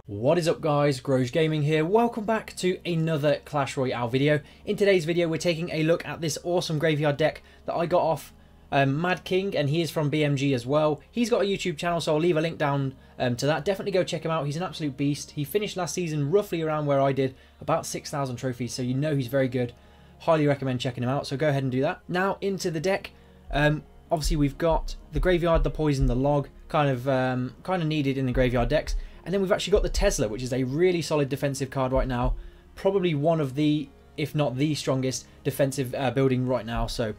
What is up guys, Groj Gaming here. Welcome back to another Clash Royale video. In today's video we're taking a look at this awesome graveyard deck that I got off Mad King, and he is from BMG as well. He's got a YouTube channel, so I'll leave a link down to that. Definitely go check him out. He's an absolute beast. He finished last season roughly around where I did, about 6,000 trophies, so you know he's very good. Highly recommend checking him out, so go ahead and do that. Now into the deck. Obviously we've got the graveyard, the poison, the log, kind of needed in the graveyard decks. And then we've actually got the Tesla, which is a really solid defensive card right now. Probably one of the, if not the strongest defensive building right now. So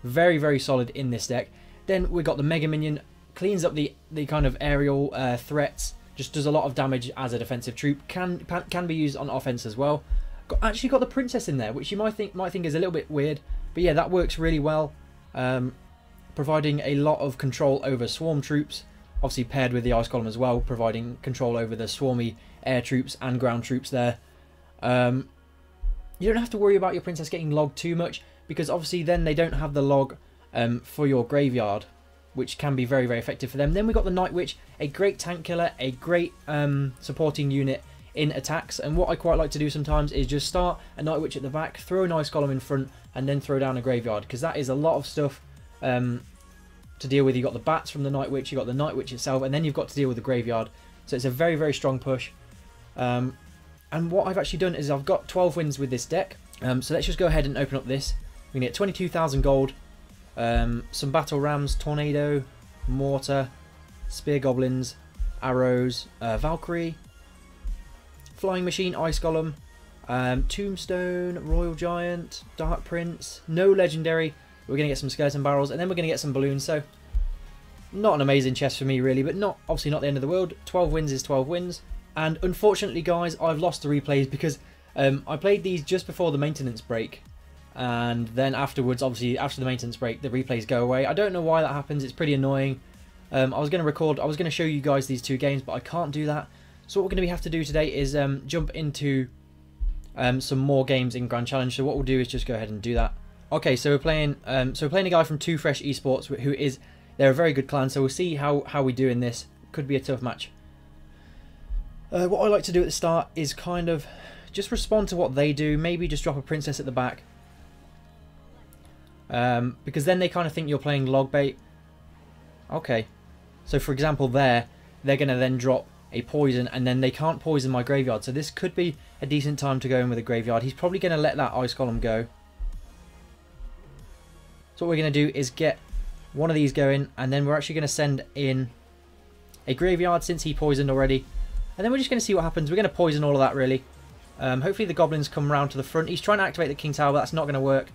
very, very solid in this deck. Then we've got the Mega Minion, cleans up the kind of aerial threats. Just does a lot of damage as a defensive troop. Can be used on offense as well. Actually got the Princess in there, which you might think is a little bit weird. But yeah, that works really well. Providing a lot of control over swarm troops. Obviously paired with the ice column as well, providing control over the swarmy air troops and ground troops there. You don't have to worry about your Princess getting logged too much, because obviously then they don't have the log for your graveyard, which can be very, very effective for them. Then we've got the Night Witch, a great tank killer, a great supporting unit in attacks. And what I quite like to do sometimes is just start a Night Witch at the back, throw an ice column in front, and then throw down a graveyard, because that is a lot of stuff to deal with. You've got the bats from the Night Witch, you've got the Night Witch itself, and then you've got to deal with the graveyard. So it's a very, very strong push. And what I've actually done is I've got 12 wins with this deck. So let's just go ahead and open up this. We're going to get 22,000 gold, some battle rams, tornado, mortar, spear goblins, arrows, Valkyrie, flying machine, ice golem, tombstone, royal giant, dark prince, no legendary. We're going to get some skeleton barrels, and then we're going to get some balloons. So not an amazing chest for me really, but obviously not the end of the world. 12 wins is 12 wins. And unfortunately guys, I've lost the replays because I played these just before the maintenance break, and then afterwards, obviously after the maintenance break, the replays go away. I don't know why that happens. It's pretty annoying. I was going to show you guys these two games, but I can't do that. So what we're going to have to do today is jump into some more games in Grand Challenge. So what we'll do is just go ahead and do that. Okay, so we're playing a guy from Too Fresh Esports, they're a very good clan. So we'll see how we do in this. Could be a tough match. What I like to do at the start is kind of just respond to what they do. Maybe just drop a princess at the back, because then they kind of think you're playing log bait. Okay, so for example, they're going to then drop a poison, and then they can't poison my graveyard. So this could be a decent time to go in with a graveyard. He's probably going to let that ice column go. So what we're going to do is get one of these going, and then we're actually going to send in a graveyard since he poisoned already. And then we're just going to see what happens. We're going to poison all of that really. Hopefully the goblins come around to the front. He's trying to activate the King Tower, but that's not going to work.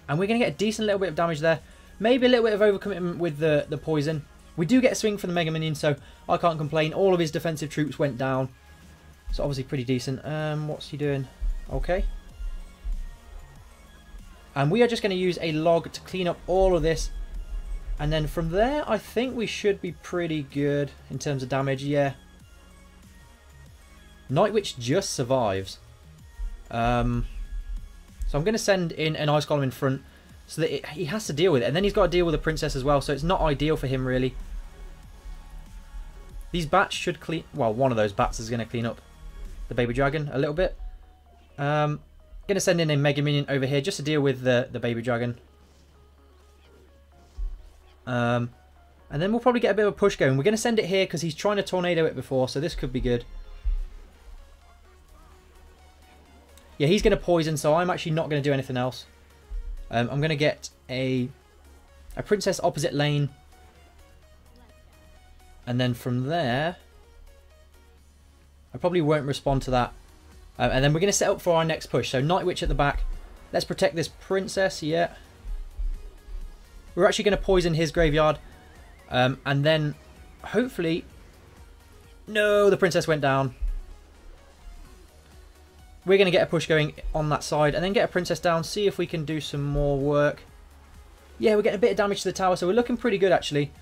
And we're going to get a decent little bit of damage there. Maybe a little bit of overcommitment with the poison. We do get a swing for the Mega Minion, so I can't complain. All of his defensive troops went down. So obviously pretty decent. What's he doing? Okay. And we are just going to use a log to clean up all of this. And then from there, I think we should be pretty good in terms of damage. Yeah. Night Witch just survives. So I'm going to send in an ice column in front so that he has to deal with it. And then he's got to deal with a princess as well. So it's not ideal for him really. These bats should clean... Well, one of those bats is going to clean up the baby dragon a little bit. Going to send in a Mega Minion over here just to deal with the baby dragon. And then we'll probably get a bit of a push going. We're going to send it here because he's trying to tornado it before, so this could be good. Yeah, he's going to poison, so I'm actually not going to do anything else. I'm going to get a princess opposite lane. And then from there, I probably won't respond to that. And then we're going to set up for our next push. So Night Witch at the back. Let's protect this princess. Yeah. We're actually going to poison his graveyard. And then hopefully... No, the princess went down. We're going to get a push going on that side. And then get a princess down. See if we can do some more work. Yeah, we're getting a bit of damage to the tower. So we're looking pretty good actually.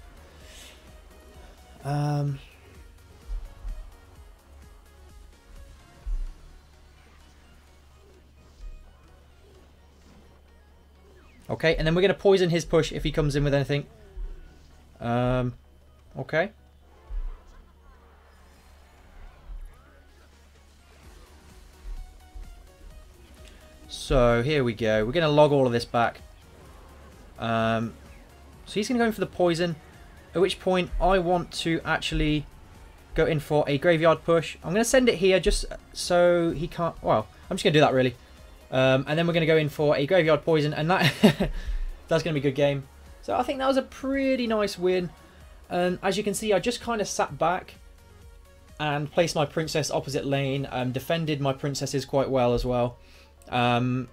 Okay, and then we're going to poison his push if he comes in with anything. Okay. So here we go. We're going to log all of this back. So he's going to go in for the poison. At which point I want to actually go in for a graveyard push. I'm going to send it here just so he can't... Well, I'm just going to do that really. And then we're going to go in for a graveyard poison. And that that's going to be a good game. So I think that was a pretty nice win. And as you can see, I just kind of sat back and placed my princess opposite lane. Defended my princesses quite well as well. And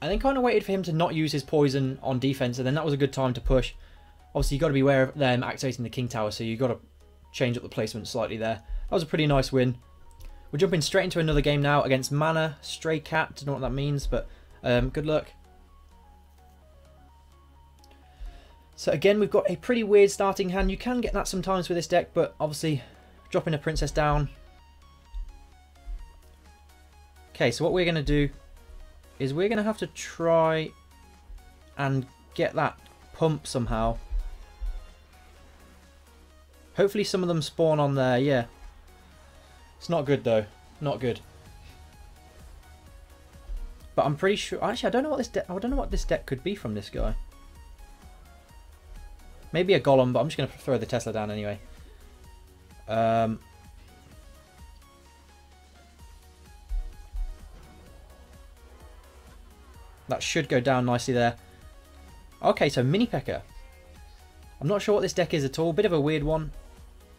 then kind of waited for him to not use his poison on defense. And then that was a good time to push. Obviously, you've got to be aware of them activating the king tower. So you've got to change up the placement slightly there. That was a pretty nice win. We're jumping straight into another game now against Mana Stray Cat. Don't know what that means, but good luck. So again, we've got a pretty weird starting hand. You can get that sometimes with this deck, but obviously dropping a princess down. Okay, so what we're going to do is we're going to have to try and get that pump somehow. Hopefully some of them spawn on there, yeah. It's not good though. Not good. But I'm pretty sure... Actually, I don't know what this deck... I don't know what this deck could be from this guy. Maybe a golem, but I'm just going to throw the Tesla down anyway. That should go down nicely there. Okay, so Mini P.E.K.K.A. I'm not sure what this deck is at all. Bit of a weird one.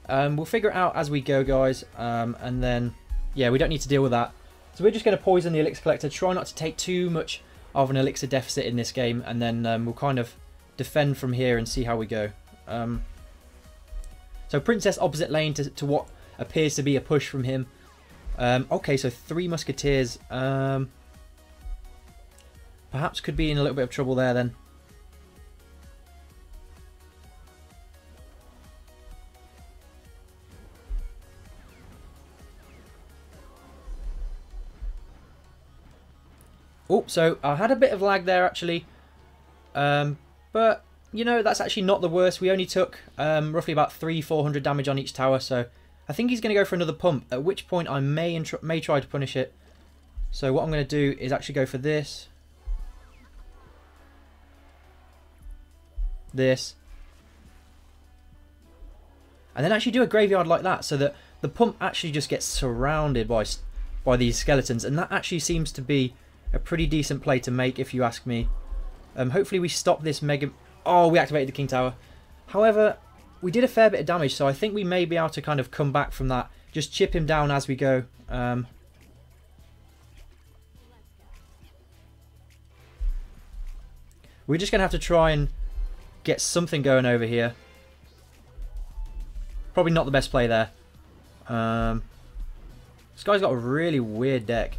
We'll figure it out as we go, guys. And then, yeah, we don't need to deal with that. So we're just going to poison the Elixir Collector. Try not to take too much of an Elixir deficit in this game. And then we'll kind of defend from here and see how we go. So Princess opposite lane to what appears to be a push from him. Okay, so 3 musketeers. Perhaps could be in a little bit of trouble there then. Oh, so I had a bit of lag there actually. But, you know, that's actually not the worst. We only took roughly about 300-400 damage on each tower. So I think he's going to go for another pump. At which point I may try to punish it. So what I'm going to do is actually go for this. This. And then actually do a graveyard like that. So that the pump actually just gets surrounded by these skeletons. And that actually seems to be a pretty decent play to make, if you ask me. Hopefully we stop this mega... Oh, we activated the King Tower. However, we did a fair bit of damage, so I think we may be able to kind of come back from that. Just chip him down as we go. We're just going to have to try and get something going over here. Probably not the best play there. This guy's got a really weird deck.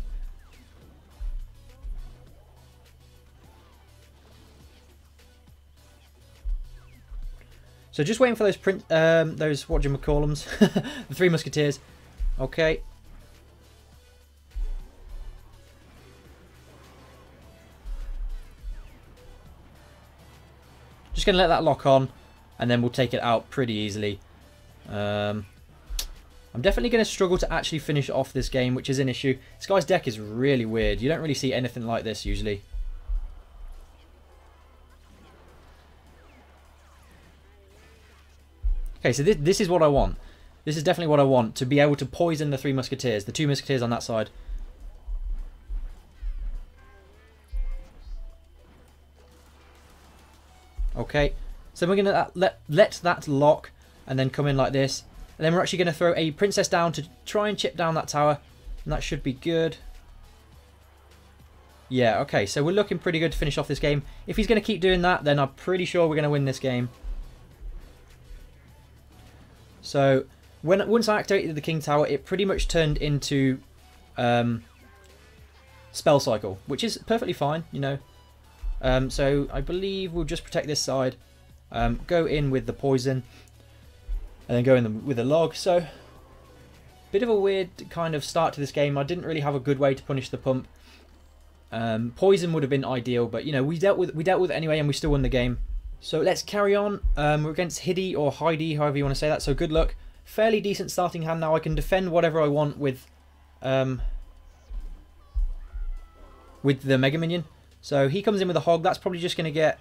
So just waiting for those what do you call them? The 3 musketeers. Okay. Just gonna let that lock on, and then we'll take it out pretty easily. I'm definitely going to struggle to actually finish off this game, which is an issue. This guy's deck is really weird. You don't really see anything like this usually. Okay, so this is what I want. This is definitely what I want, to be able to poison the 3 musketeers, the 2 musketeers on that side. Okay, so we're going to let that lock and then come in like this. And then we're actually going to throw a princess down to try and chip down that tower. And that should be good. Yeah, okay, so we're looking pretty good to finish off this game. If he's going to keep doing that, then I'm pretty sure we're going to win this game. So once I activated the King Tower, it pretty much turned into Spell Cycle, which is perfectly fine, you know. So I believe we'll just protect this side, go in with the poison, and then go in with the log. So bit of a weird kind of start to this game. I didn't really have a good way to punish the pump. Poison would have been ideal, but you know, we dealt with it anyway, and we still won the game. So let's carry on. We're against Hiddy or Heidi, however you want to say that. So good luck. Fairly decent starting hand now. I can defend whatever I want with the Mega Minion. So he comes in with a Hog. That's probably just going to get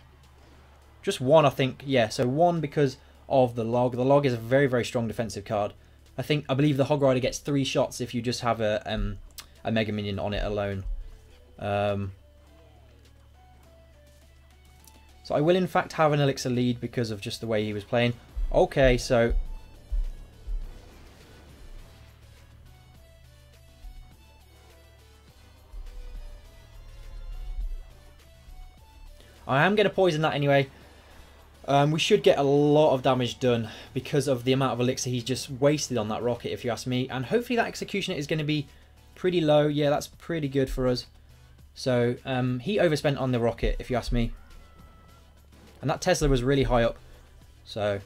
just one, I think. Yeah, so one because of the Log. The Log is a very, very strong defensive card. I believe the Hog Rider gets 3 shots if you just have a Mega Minion on it alone. So I will in fact have an Elixir lead because of just the way he was playing. Okay, so I am going to poison that anyway. We should get a lot of damage done because of the amount of Elixir he's just wasted on that rocket, if you ask me. And hopefully that Executioner is going to be pretty low. Yeah, that's pretty good for us. So he overspent on the rocket, if you ask me. And that Tesla was really high up. So,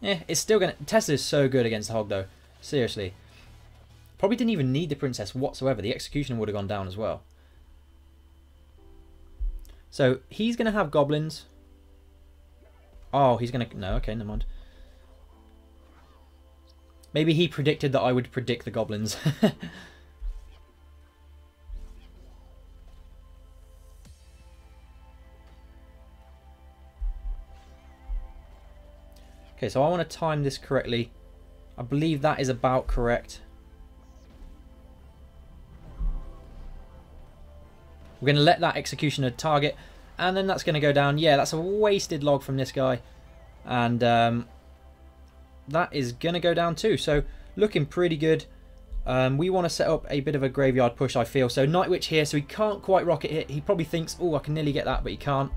yeah, it's still going to... Tesla is so good against the Hog, though. Seriously. Probably didn't even need the Princess whatsoever. The Executioner would have gone down as well. So, he's going to have Goblins. Oh, he's going to... No, okay, never mind. Maybe he predicted that I would predict the Goblins. Okay, so I want to time this correctly. I believe that is about correct. We're going to let that Executioner target, and then that's going to go down. Yeah, that's a wasted log from this guy. And that is going to go down too. So, looking pretty good. We want to set up a bit of a graveyard push, I feel. So, Night Witch here, so he can't quite rocket hit. He probably thinks, oh, I can nearly get that, but he can't.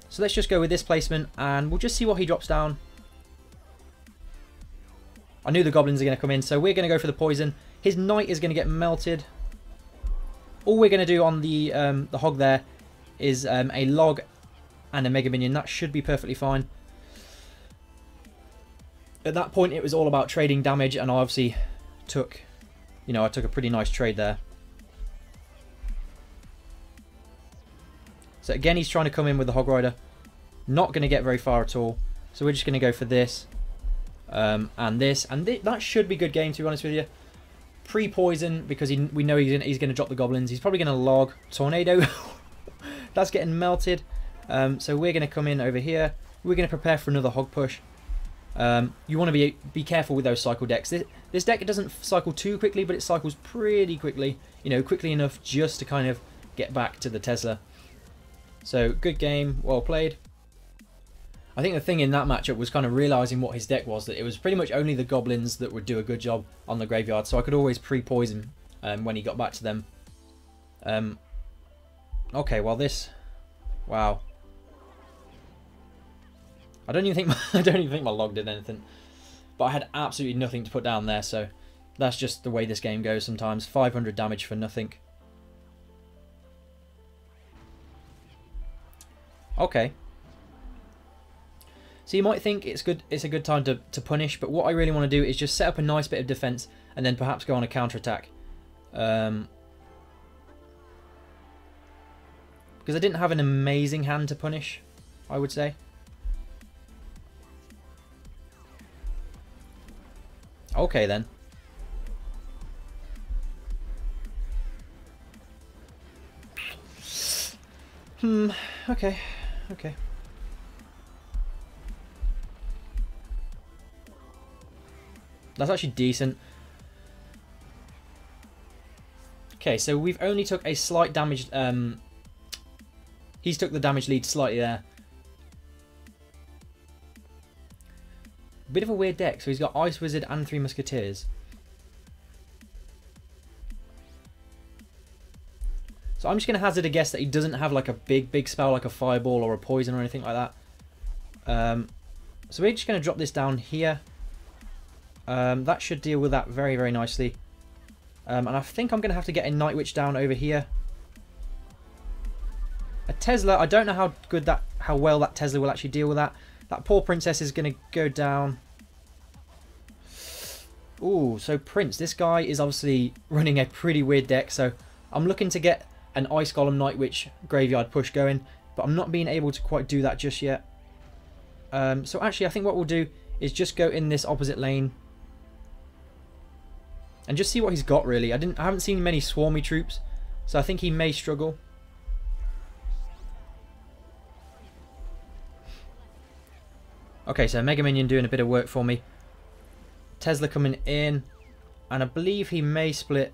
So let's just go with this placement, and we'll just see what he drops down. I knew the Goblins are going to come in, so we're going to go for the poison. His Knight is going to get melted. All we're going to do on the Hog there is a Log and a Mega Minion. That should be perfectly fine. At that point, it was all about trading damage, and I obviously took, I took a pretty nice trade there. So again, he's trying to come in with the Hog Rider. Not going to get very far at all. So we're just going to go for this. And this. And that should be good game, to be honest with you. Pre-poison, because we know he's going to drop the Goblins. He's probably going to Log. Tornado. That's getting melted. So we're going to come in over here. We're going to prepare for another Hog push. You want to be careful with those cycle decks. This deck doesn't cycle too quickly, but it cycles pretty quickly. Quickly enough just to kind of get back to the Tesla. So, good game, well played. I think the thing in that matchup was kind of realising what his deck was, that it was pretty much only the Goblins that would do a good job on the graveyard, so I could always pre-poison when he got back to them. Okay, well this... Wow. I don't even think my Log did anything. But I had absolutely nothing to put down there, so that's just the way this game goes sometimes. 500 damage for nothing. Okay. So you might think it's a good time to punish, but what I really want to do is just set up a nice bit of defense and then perhaps go on a counter-attack. Because I didn't have an amazing hand to punish, I would say. Okay then. Okay. Okay. That's actually decent. Okay, so we've only took a slight damage. He's took the damage lead slightly there. Bit of a weird deck. So he's got Ice Wizard and 3 Musketeers. So I'm just going to hazard a guess that he doesn't have like a big spell like a Fireball or a Poison or anything like that. So we're just going to drop this down here. That should deal with that very, very nicely. And I think I'm going to have to get a Night Witch down over here. A Tesla, I don't know how well that Tesla will actually deal with that. That poor princess is going to go down. Ooh, so Prince, this guy is obviously running a pretty weird deck, so I'm looking to get an Ice Golem Night Witch graveyard push going, but I'm not being able to quite do that just yet. So actually I think what we'll do is just go in this opposite lane and just see what he's got really. I haven't seen many swarmy troops, so I think he may struggle. Okay, so Mega Minion doing a bit of work for me. Tesla coming in, and I believe he may split.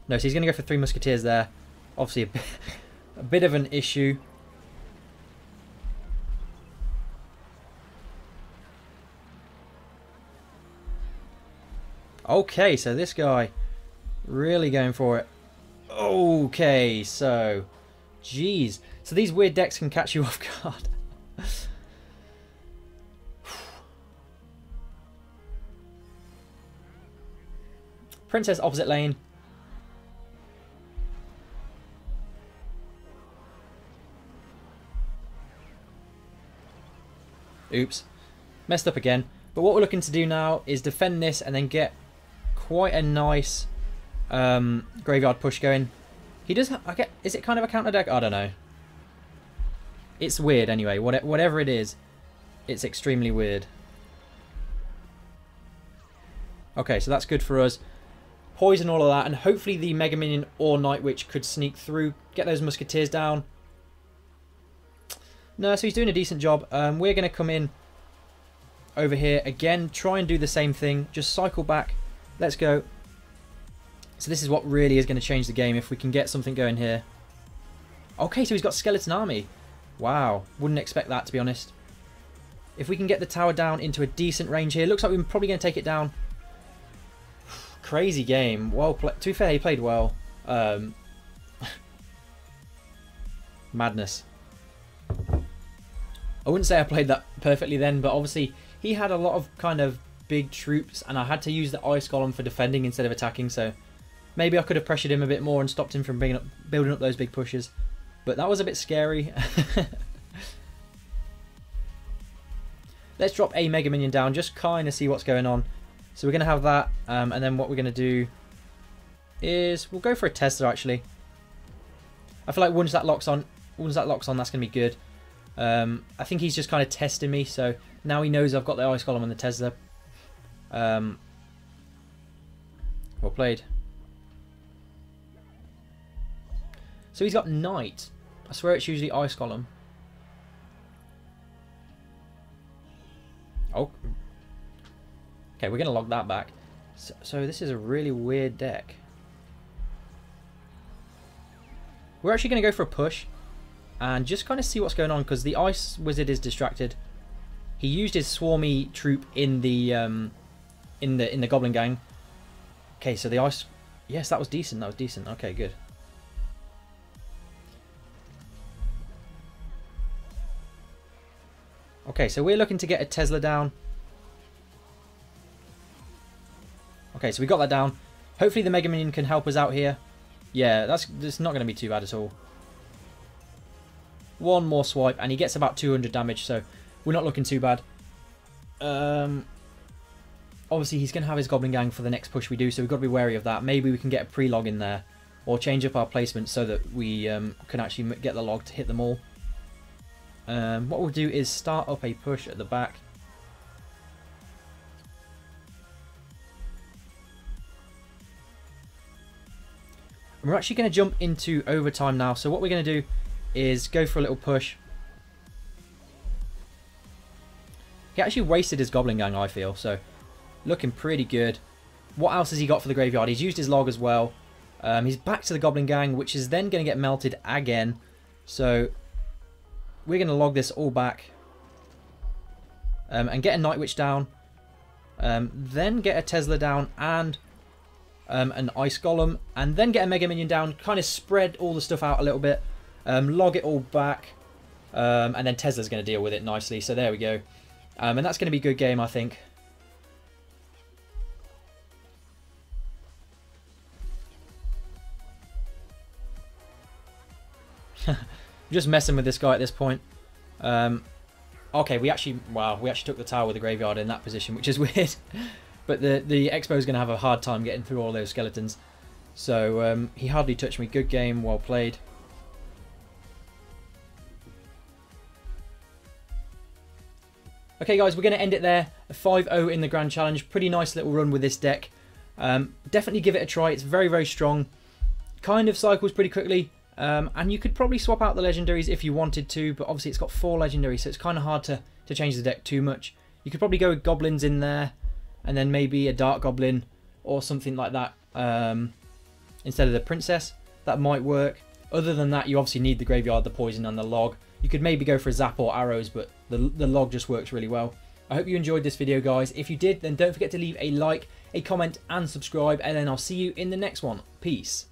No, so he's going to go for 3 musketeers there. Obviously a bit of an issue. Okay, so this guy really going for it. Okay, so jeez, so these weird decks can catch you off guard. Princess opposite lane. Oops, messed up again. But what we're looking to do now is defend this and then get quite a nice graveyard push going. He does. Is it kind of a counter deck? I don't know. It's weird anyway. Whatever it is, it's extremely weird. Okay, so that's good for us. Poison all of that, and hopefully the Mega Minion or Night Witch could sneak through, get those musketeers down. No, so he's doing a decent job. We're going to come in over here again, try and do the same thing, just cycle back. Let's go. So this is what really is going to change the game if we can get something going here. Okay, so he's got Skeleton Army. Wow, wouldn't expect that, to be honest. If we can get the tower down into a decent range here, looks like we're probably going to take it down. Crazy game. Well played. To be fair, he played well. Madness. I wouldn't say I played that perfectly then, but obviously he had a lot of kind of big troops, and I had to use the Ice Golem for defending instead of attacking, so maybe I could have pressured him a bit more and stopped him from building up those big pushes. But that was a bit scary. Let's drop a Mega Minion down, just kind of see what's going on. So we're going to have that, and then what we're going to do is we'll go for a Tesla actually. I feel like once that locks on, that's going to be good. I think he's just kind of testing me, so now he knows I've got the Ice Golem and the Tesla. Well played. So he's got Knight. I swear it's usually Ice Golem. Oh. Okay, we're going to log that back. So this is a really weird deck. We're actually going to go for a push and just kind of see what's going on, because the Ice Wizard is distracted. He used his swarmy troop in the Goblin Gang. Okay, so the Ice... Yes, that was decent. That was decent. Okay, good. Okay, so we're looking to get a Tesla down. Okay, so we got that down. Hopefully the Mega Minion can help us out here. Yeah, that's not going to be too bad at all. One more swipe, and he gets about 200 damage, so we're not looking too bad. Obviously, he's going to have his Goblin Gang for the next push we do, so we've got to be wary of that. Maybe we can get a pre-log in there, or change up our placement so that we can actually get the log to hit them all. What we'll do is start up a push at the back. And we're actually going to jump into overtime now, so what we're going to do is go for a little push. He actually wasted his Goblin Gang, I feel, so looking pretty good. What else has he got for the graveyard? He's used his log as well. He's back to the Goblin Gang, which is then going to get melted again. So we're going to log this all back and get a Night Witch down. Then get a Tesla down and an Ice Golem, and then get a Mega Minion down. Kind of spread all the stuff out a little bit. Log it all back, and then Tesla's going to deal with it nicely. So there we go. And that's going to be a good game, I think. Just messing with this guy at this point. Okay, we actually took the tower with the graveyard in that position, which is weird. But the Expo is going to have a hard time getting through all those skeletons. So he hardly touched me. Good game, well played. Okay guys, we're going to end it there. A 5-0 in the Grand Challenge. Pretty nice little run with this deck. Definitely give it a try. It's very, very strong. Kind of cycles pretty quickly. And you could probably swap out the legendaries if you wanted to, but obviously it's got 4 legendaries, so it's kind of hard to change the deck too much. You could probably go with goblins in there, and then maybe a dark goblin or something like that instead of the princess. That might work. Other than that, you obviously need the graveyard, the poison, and the log. You could maybe go for a zap or arrows, but the log just works really well. I hope you enjoyed this video, guys. If you did, then don't forget to leave a like, a comment, and subscribe, and then I'll see you in the next one. Peace.